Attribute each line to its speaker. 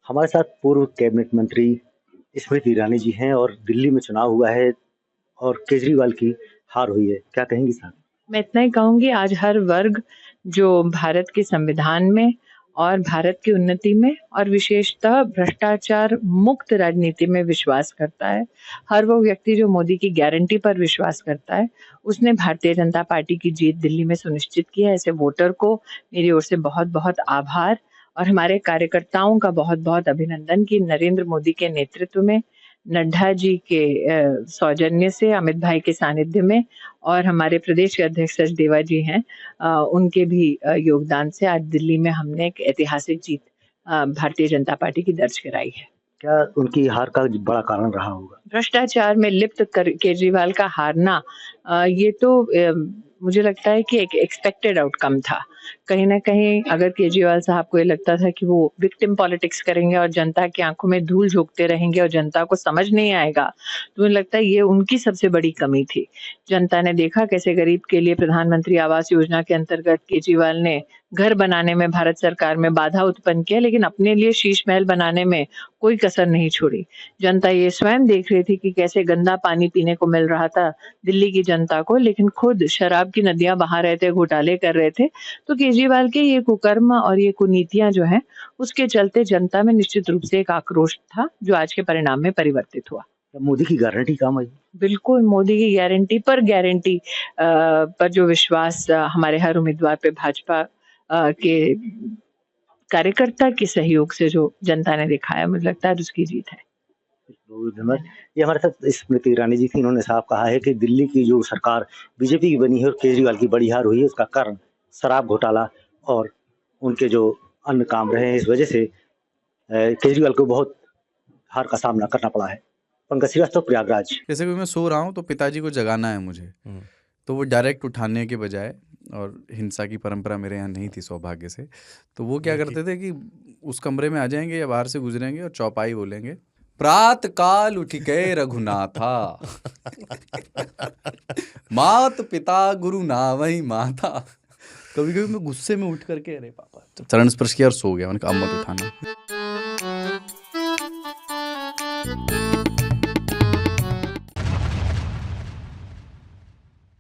Speaker 1: हमारे साथ पूर्व कैबिनेट मंत्री स्मृति ईरानी जी हैं और दिल्ली में चुनाव हुआ है और केजरीवाल की हार हुई है। क्या कहेंगी साहब?
Speaker 2: मैं इतना ही कहूंगी, आज हर वर्ग जो भारत के संविधान में और भारत की उन्नति में और विशेषतः भ्रष्टाचार मुक्त राजनीति में विश्वास करता है, हर वो व्यक्ति जो मोदी की गारंटी पर विश्वास करता है, उसने भारतीय जनता पार्टी की जीत दिल्ली में सुनिश्चित की है। ऐसे वोटर को मेरी ओर से बहुत बहुत आभार और हमारे कार्यकर्ताओं का बहुत बहुत अभिनंदन कि नरेंद्र मोदी के नेतृत्व में, नड्डा जी के सौजन्य से, अमित भाई के सानिध्य में और हमारे प्रदेश के अध्यक्ष सचदेवा जी हैं, उनके भी योगदान से आज दिल्ली में हमने एक ऐतिहासिक जीत भारतीय जनता पार्टी की दर्ज कराई है।
Speaker 1: क्या उनकी हार का बड़ा कारण रहा होगा?
Speaker 2: भ्रष्टाचार में लिप्त केजरीवाल का हारना, ये तो मुझे लगता है कि एक एक्सपेक्टेड आउटकम था। कहीं ना कहीं अगर केजरीवाल साहब को ये लगता था कि वो विक्टिम पॉलिटिक्स करेंगे और जनता की आंखों में धूल झोंकते रहेंगे और जनता को समझ नहीं आएगा, तो मुझे लगता है ये उनकी सबसे बड़ी कमी थी। जनता ने देखा कैसे गरीब के लिए प्रधानमंत्री आवास योजना के अंतर्गत केजरीवाल ने घर बनाने में भारत सरकार में बाधा उत्पन्न किया, लेकिन अपने लिए शीश महल बनाने में कोई कसर नहीं छोड़ी। जनता ये स्वयं देख रही थी कि कैसे गंदा पानी पीने को मिल रहा था दिल्ली की जनता को, लेकिन खुद शराब की नदियां बहा रहे थे, घोटाले कर रहे थे। तो केजरीवाल के ये कुकर्म और ये कुनीतियां जो हैं, उसके चलते जनता में निश्चित रूप से एक आक्रोश था, जो आज के परिणाम में परिवर्तित हुआ।
Speaker 1: मोदी की गारंटी काम आई?
Speaker 2: बिल्कुल, मोदी की गारंटी पर जो विश्वास हमारे हर उम्मीदवार पे भाजपा के कार्यकर्ता के सहयोग से जो जनता ने दिखाया, मुझे लगता है उसकी जीत है।
Speaker 1: ये हमारे साथ स्मृति ईरानी जी थी। इन्होंने साफ कहा है कि दिल्ली की जो सरकार बीजेपी की बनी है और केजरीवाल की बड़ी हार हुई है, उसका कारण शराब घोटाला और उनके जो अन्य काम रहे हैं, इस वजह से केजरीवाल को बहुत हार का सामना करना पड़ा है। पंकज श्रीवास्तव, प्रयागराज।
Speaker 3: जैसे कोई मैं सो रहा हूँ तो पिताजी को जगाना है मुझे, तो वो डायरेक्ट उठाने के बजाय, और हिंसा की परंपरा मेरे यहाँ नहीं थी सौभाग्य से, तो वो क्या करते थे कि उस कमरे में आ जाएंगे या बाहर से गुजरेंगे और चौपाई बोलेंगे, प्रात काल उठ के रघुनाथा मात पिता गुरु नावही माता। कभी कभी मैं गुस्से में उठ करके अरे पापा चरण स्पर्श किया और सो गया, मैंने कहा अब मत उठाना।